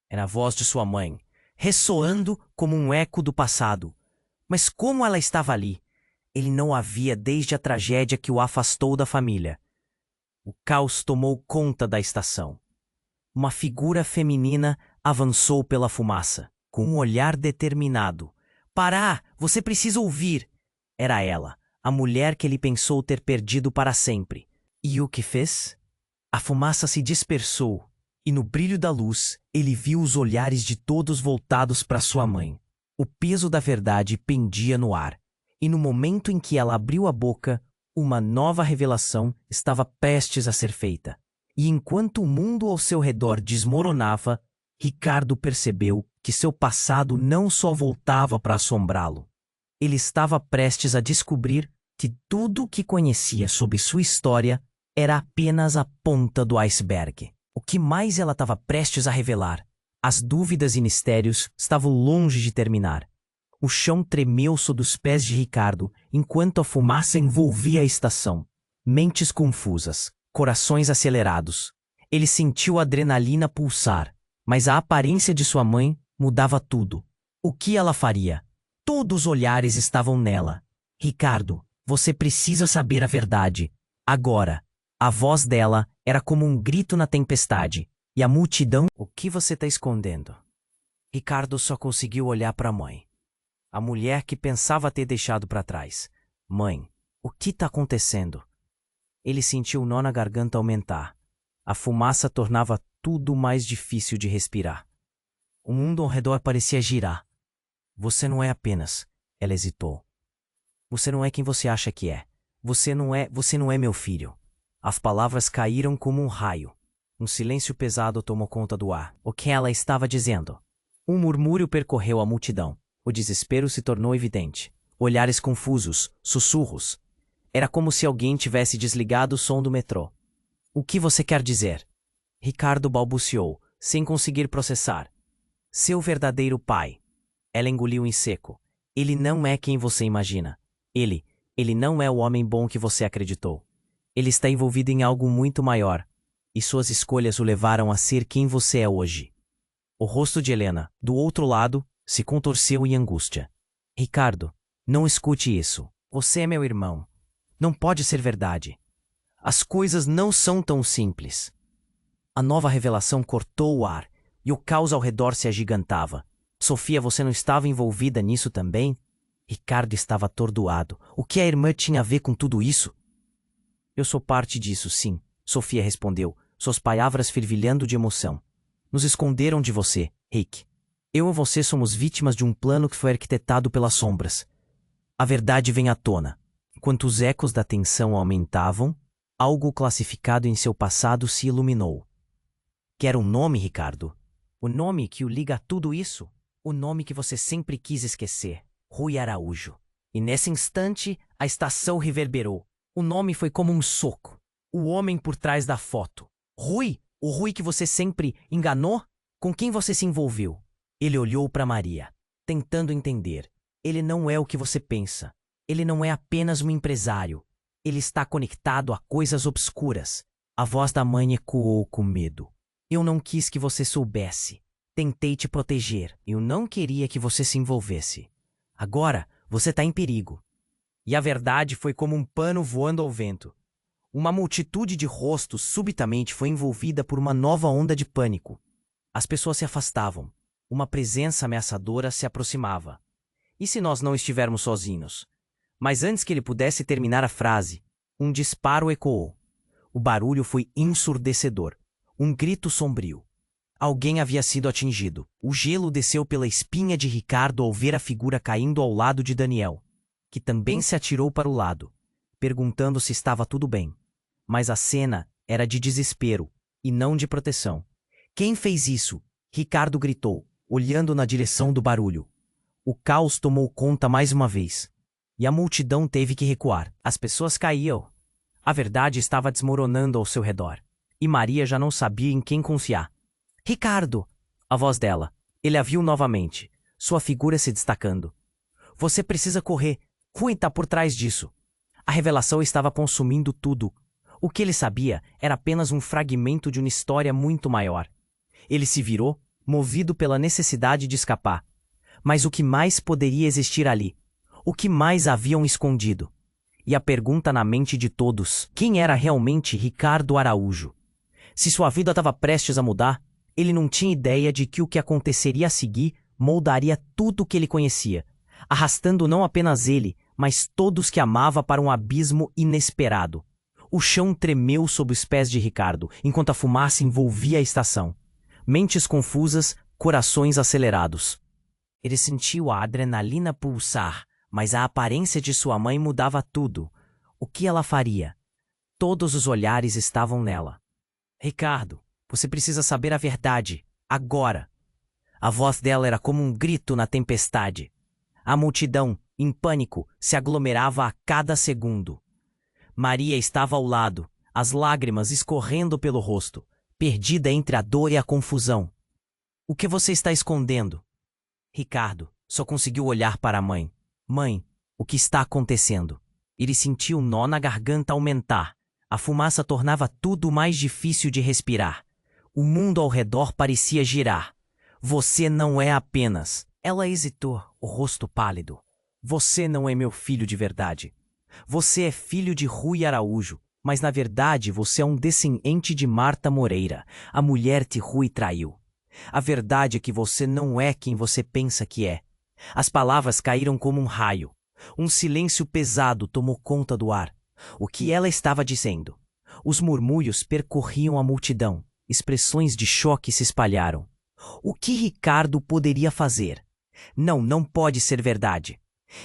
Era a voz de sua mãe, ressoando como um eco do passado. Mas como ela estava ali? Ele não a via desde a tragédia que o afastou da família. O caos tomou conta da estação. Uma figura feminina avançou pela fumaça, com um olhar determinado. Pará! Você precisa ouvir! Era ela, a mulher que ele pensou ter perdido para sempre. E o que fez? A fumaça se dispersou, e no brilho da luz, ele viu os olhares de todos voltados para sua mãe. O peso da verdade pendia no ar, e no momento em que ela abriu a boca, uma nova revelação estava prestes a ser feita. E enquanto o mundo ao seu redor desmoronava, Ricardo percebeu que seu passado não só voltava para assombrá-lo. Ele estava prestes a descobrir que tudo o que conhecia sobre sua história era apenas a ponta do iceberg. O que mais ela estava prestes a revelar? As dúvidas e mistérios estavam longe de terminar. O chão tremeu sob os pés de Ricardo enquanto a fumaça envolvia a estação. Mentes confusas, corações acelerados. Ele sentiu a adrenalina pulsar, mas a aparência de sua mãe mudava tudo. O que ela faria? Todos os olhares estavam nela. Ricardo, você precisa saber a verdade. Agora. A voz dela era como um grito na tempestade, e a multidão... O que você está escondendo? Ricardo só conseguiu olhar para a mãe. A mulher que pensava ter deixado para trás. Mãe, o que está acontecendo? Ele sentiu o nó na garganta aumentar. A fumaça tornava tudo mais difícil de respirar. O mundo ao redor parecia girar. Você não é apenas... Ela hesitou. Você não é quem você acha que é. Você não é meu filho. As palavras caíram como um raio. Um silêncio pesado tomou conta do ar. O que ela estava dizendo? Um murmúrio percorreu a multidão. O desespero se tornou evidente. Olhares confusos, sussurros. Era como se alguém tivesse desligado o som do metrô. O que você quer dizer? Ricardo balbuciou, sem conseguir processar. Seu verdadeiro pai. Ela engoliu em seco. Ele não é quem você imagina. Ele não é o homem bom que você acreditou. Ele está envolvido em algo muito maior. e suas escolhas o levaram a ser quem você é hoje. O rosto de Helena, do outro lado, se contorceu em angústia. Ricardo, não escute isso. Você é meu irmão. Não pode ser verdade. As coisas não são tão simples. A nova revelação cortou o ar, e o caos ao redor se agigantava. Sofia, você não estava envolvida nisso também? Ricardo estava atordoado. O que a irmã tinha a ver com tudo isso? Eu sou parte disso, sim, Sofia respondeu, suas palavras fervilhando de emoção. Nos esconderam de você, Rick. Eu e você somos vítimas de um plano que foi arquitetado pelas sombras. A verdade vem à tona. Enquanto os ecos da tensão aumentavam, algo classificado em seu passado se iluminou. Quer um nome, Ricardo? O nome que o liga a tudo isso? O nome que você sempre quis esquecer. Rui Araújo. E nesse instante, a estação reverberou. O nome foi como um soco. O homem por trás da foto. Rui? O Rui que você sempre enganou? Com quem você se envolveu? Ele olhou para Maria, tentando entender. Ele não é o que você pensa. Ele não é apenas um empresário. Ele está conectado a coisas obscuras. A voz da mãe ecoou com medo. Eu não quis que você soubesse. Tentei te proteger. Eu não queria que você se envolvesse. Agora, você está em perigo. E a verdade foi como um pano voando ao vento. Uma multitude de rostos subitamente foi envolvida por uma nova onda de pânico. As pessoas se afastavam. Uma presença ameaçadora se aproximava. E se nós não estivermos sozinhos? Mas antes que ele pudesse terminar a frase, um disparo ecoou. O barulho foi ensurdecedor. Um grito sombrio. Alguém havia sido atingido. O gelo desceu pela espinha de Ricardo ao ver a figura caindo ao lado de Daniel, que também se atirou para o lado, perguntando se estava tudo bem. Mas a cena era de desespero e não de proteção. Quem fez isso? Ricardo gritou, olhando na direção do barulho. O caos tomou conta mais uma vez, e a multidão teve que recuar. As pessoas caíam. A verdade estava desmoronando ao seu redor, e Maria já não sabia em quem confiar. Ricardo! A voz dela. Ele a viu novamente, sua figura se destacando. Você precisa correr. Rui está por trás disso. A revelação estava consumindo tudo. O que ele sabia era apenas um fragmento de uma história muito maior. Ele se virou, movido pela necessidade de escapar. Mas o que mais poderia existir ali? O que mais haviam escondido? E a pergunta na mente de todos: quem era realmente Ricardo Araújo? Se sua vida estava prestes a mudar, ele não tinha ideia de que o que aconteceria a seguir moldaria tudo o que ele conhecia, arrastando não apenas ele, mas todos que amava para um abismo inesperado. O chão tremeu sob os pés de Ricardo, enquanto a fumaça envolvia a estação. Mentes confusas, corações acelerados. Ele sentiu a adrenalina pulsar, mas a aparência de sua mãe mudava tudo. O que ela faria? Todos os olhares estavam nela. Ricardo, você precisa saber a verdade, agora. A voz dela era como um grito na tempestade. A multidão, em pânico, se aglomerava a cada segundo. Maria estava ao lado, as lágrimas escorrendo pelo rosto, perdida entre a dor e a confusão. O que você está escondendo? Ricardo só conseguiu olhar para a mãe. Mãe, o que está acontecendo? Ele sentiu o nó na garganta aumentar. A fumaça tornava tudo mais difícil de respirar. O mundo ao redor parecia girar. Você não é apenas... Ela hesitou, o rosto pálido. Você não é meu filho de verdade. Você é filho de Rui Araújo, mas na verdade você é um descendente de Marta Moreira, a mulher que Rui traiu. A verdade é que você não é quem você pensa que é. As palavras caíram como um raio. Um silêncio pesado tomou conta do ar. O que ela estava dizendo? Os murmúrios percorriam a multidão. Expressões de choque se espalharam. O que Ricardo poderia fazer? Não pode ser verdade.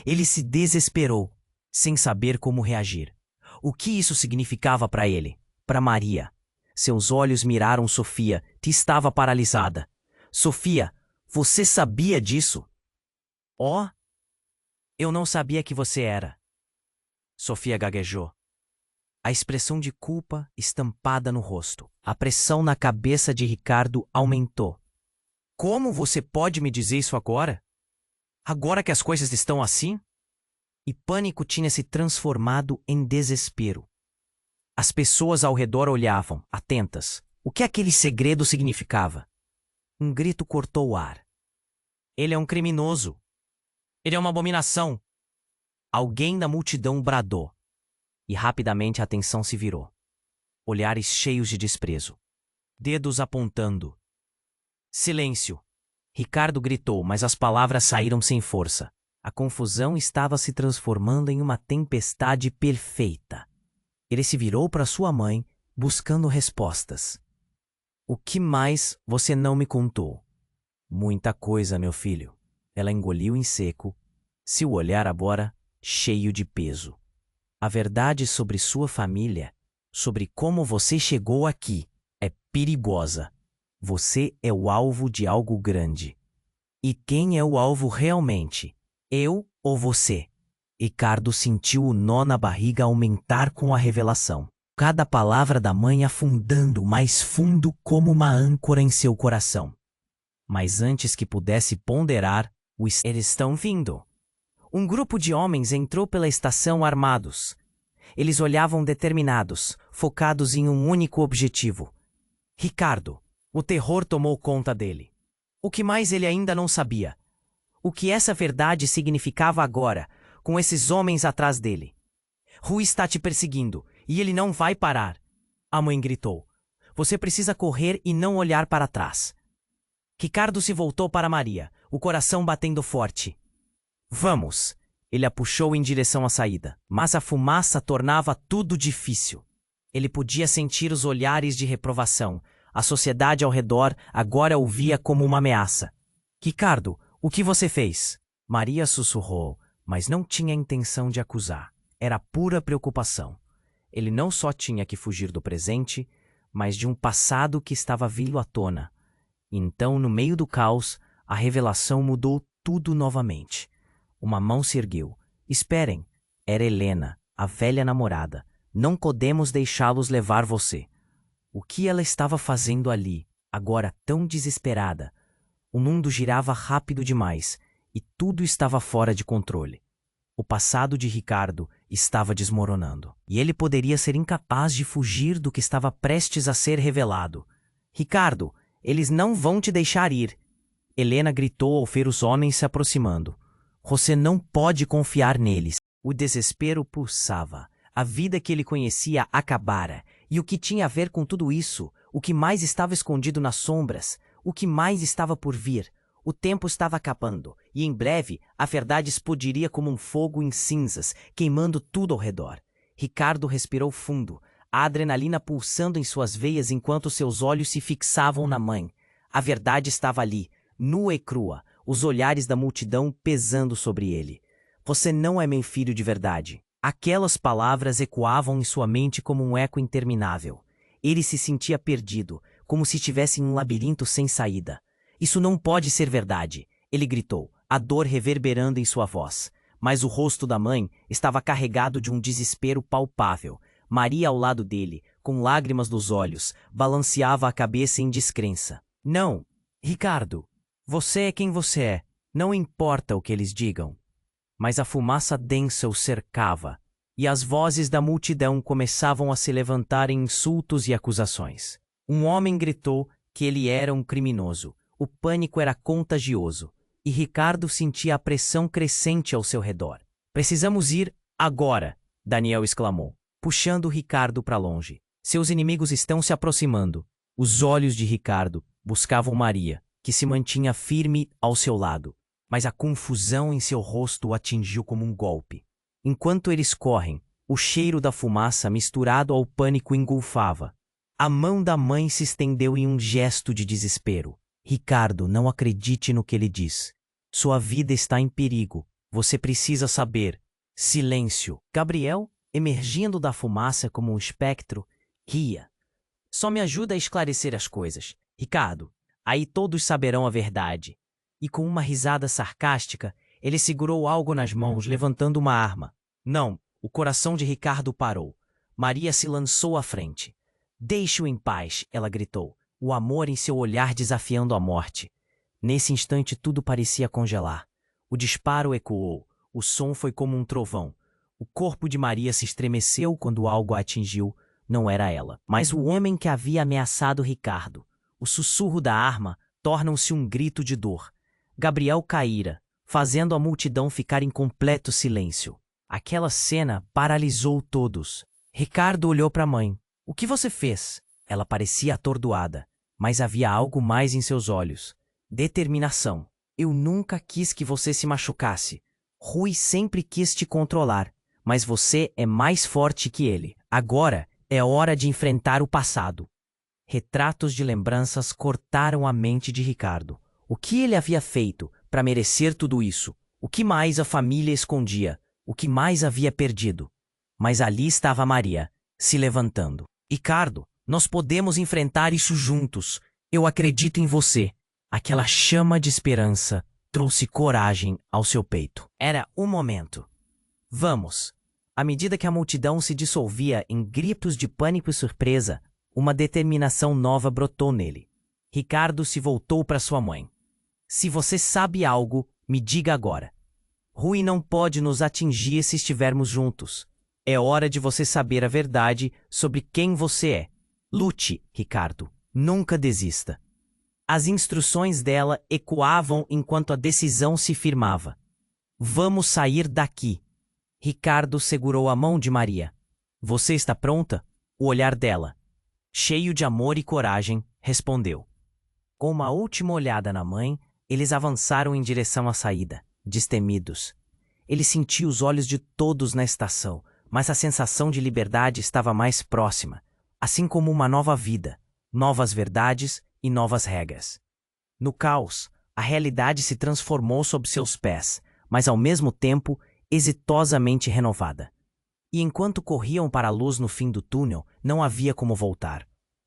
Ele se desesperou, sem saber como reagir. O que isso significava para ele? Para Maria? Seus olhos miraram Sofia, que estava paralisada. Sofia, você sabia disso? Oh, eu não sabia que você era. Sofia gaguejou. A expressão de culpa estampada no rosto. A pressão na cabeça de Ricardo aumentou. Como você pode me dizer isso agora? Agora que as coisas estão assim? E pânico tinha se transformado em desespero. As pessoas ao redor olhavam, atentas. O que aquele segredo significava? Um grito cortou o ar. Ele é um criminoso. Ele é uma abominação. Alguém da multidão bradou. E rapidamente a atenção se virou. Olhares cheios de desprezo. Dedos apontando. Silêncio. Ricardo gritou, mas as palavras saíram sem força. A confusão estava se transformando em uma tempestade perfeita. Ele se virou para sua mãe, buscando respostas. O que mais você não me contou? Muita coisa, meu filho. Ela engoliu em seco, seu olhar agora cheio de peso. A verdade sobre sua família, sobre como você chegou aqui, é perigosa. Você é o alvo de algo grande. E quem é o alvo realmente? Eu ou você? Ricardo sentiu o nó na barriga aumentar com a revelação. Cada palavra da mãe afundando mais fundo como uma âncora em seu coração. Mas antes que pudesse ponderar, eles estão vindo. Um grupo de homens entrou pela estação armados. Eles olhavam determinados, focados em um único objetivo. Ricardo, o terror tomou conta dele. O que mais ele ainda não sabia? O que essa verdade significava agora, com esses homens atrás dele? Rui está te perseguindo, e ele não vai parar. A mãe gritou. Você precisa correr e não olhar para trás. Ricardo se voltou para Maria, o coração batendo forte. Vamos! Ele a puxou em direção à saída, mas a fumaça tornava tudo difícil. Ele podia sentir os olhares de reprovação. A sociedade ao redor agora o via como uma ameaça. Ricardo, o que você fez? Maria sussurrou, mas não tinha intenção de acusar. Era pura preocupação. Ele não só tinha que fugir do presente, mas de um passado que estava vindo à tona. Então, no meio do caos, a revelação mudou tudo novamente. Uma mão se ergueu. Esperem, era Helena, a velha namorada. Não podemos deixá-los levar você. O que ela estava fazendo ali, agora tão desesperada? O mundo girava rápido demais e tudo estava fora de controle. O passado de Ricardo estava desmoronando e ele poderia ser incapaz de fugir do que estava prestes a ser revelado. Ricardo, eles não vão te deixar ir. Helena gritou ao ver os homens se aproximando. Você não pode confiar neles. O desespero pulsava. A vida que ele conhecia acabara. E o que tinha a ver com tudo isso? O que mais estava escondido nas sombras? O que mais estava por vir? O tempo estava acabando, e em breve a verdade explodiria como um fogo em cinzas, queimando tudo ao redor. Ricardo respirou fundo, a adrenalina pulsando em suas veias enquanto seus olhos se fixavam na mãe. A verdade estava ali, nua e crua, os olhares da multidão pesando sobre ele. Você não é meu filho de verdade. Aquelas palavras ecoavam em sua mente como um eco interminável. Ele se sentia perdido, como se estivesse em um labirinto sem saída. Isso não pode ser verdade, ele gritou, a dor reverberando em sua voz. Mas o rosto da mãe estava carregado de um desespero palpável. Maria, ao lado dele, com lágrimas nos olhos, balanceava a cabeça em descrença. Não, Ricardo, você é quem você é. Não importa o que eles digam. Mas a fumaça densa o cercava, e as vozes da multidão começavam a se levantar em insultos e acusações. Um homem gritou que ele era um criminoso. O pânico era contagioso, e Ricardo sentia a pressão crescente ao seu redor. Precisamos ir agora, Daniel exclamou, puxando Ricardo para longe. Seus inimigos estão se aproximando. Os olhos de Ricardo buscavam Maria, que se mantinha firme ao seu lado. Mas a confusão em seu rosto o atingiu como um golpe. Enquanto eles correm, o cheiro da fumaça misturado ao pânico engolfava. A mão da mãe se estendeu em um gesto de desespero. Ricardo, não acredite no que ele diz. Sua vida está em perigo. Você precisa saber. Silêncio. Gabriel, emergindo da fumaça como um espectro, ria. Só me ajuda a esclarecer as coisas. Ricardo, aí todos saberão a verdade. E com uma risada sarcástica, ele segurou algo nas mãos, levantando uma arma. Não, o coração de Ricardo parou. Maria se lançou à frente. Deixe-o em paz, ela gritou, o amor em seu olhar desafiando a morte. Nesse instante tudo parecia congelar. O disparo ecoou, o som foi como um trovão. O corpo de Maria se estremeceu quando algo a atingiu, não era ela, mas o homem que havia ameaçado Ricardo. O sussurro da arma torna-se um grito de dor. Gabriel caíra, fazendo a multidão ficar em completo silêncio. Aquela cena paralisou todos. Ricardo olhou para a mãe. O que você fez? Ela parecia atordoada, mas havia algo mais em seus olhos. Determinação. Eu nunca quis que você se machucasse. Rui sempre quis te controlar, mas você é mais forte que ele. Agora é hora de enfrentar o passado. Retratos de lembranças cortaram a mente de Ricardo. O que ele havia feito para merecer tudo isso? O que mais a família escondia? O que mais havia perdido? Mas ali estava Maria, se levantando. Ricardo, nós podemos enfrentar isso juntos. Eu acredito em você. Aquela chama de esperança trouxe coragem ao seu peito. Era o momento. Vamos! À medida que a multidão se dissolvia em gritos de pânico e surpresa, uma determinação nova brotou nele. Ricardo se voltou para sua mãe. Se você sabe algo, me diga agora. Rui não pode nos atingir se estivermos juntos. É hora de você saber a verdade sobre quem você é. Lute, Ricardo. Nunca desista. As instruções dela ecoavam enquanto a decisão se firmava. Vamos sair daqui. Ricardo segurou a mão de Maria. Você está pronta? O olhar dela, cheio de amor e coragem, respondeu. Com uma última olhada na mãe, eles avançaram em direção à saída, destemidos. Ele sentia os olhos de todos na estação, mas a sensação de liberdade estava mais próxima, assim como uma nova vida, novas verdades e novas regras. No caos, a realidade se transformou sob seus pés, mas ao mesmo tempo exitosamente renovada. E enquanto corriam para a luz no fim do túnel, não havia como voltar.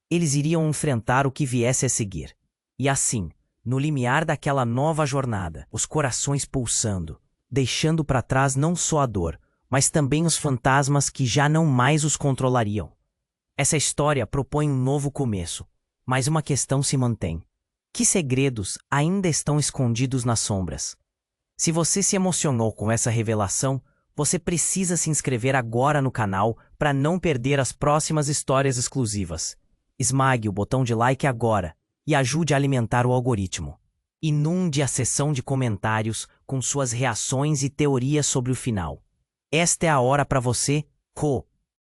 Eles iriam enfrentar o que viesse a seguir. E assim, no limiar daquela nova jornada, os corações pulsando, deixando para trás não só a dor, mas também os fantasmas que já não mais os controlariam. Essa história propõe um novo começo, mas uma questão se mantém. Que segredos ainda estão escondidos nas sombras? Se você se emocionou com essa revelação, você precisa se inscrever agora no canal para não perder as próximas histórias exclusivas. Esmague o botão de like agora e ajude a alimentar o algoritmo. Inunde a seção de comentários com suas reações e teorias sobre o final. Esta é a hora para você,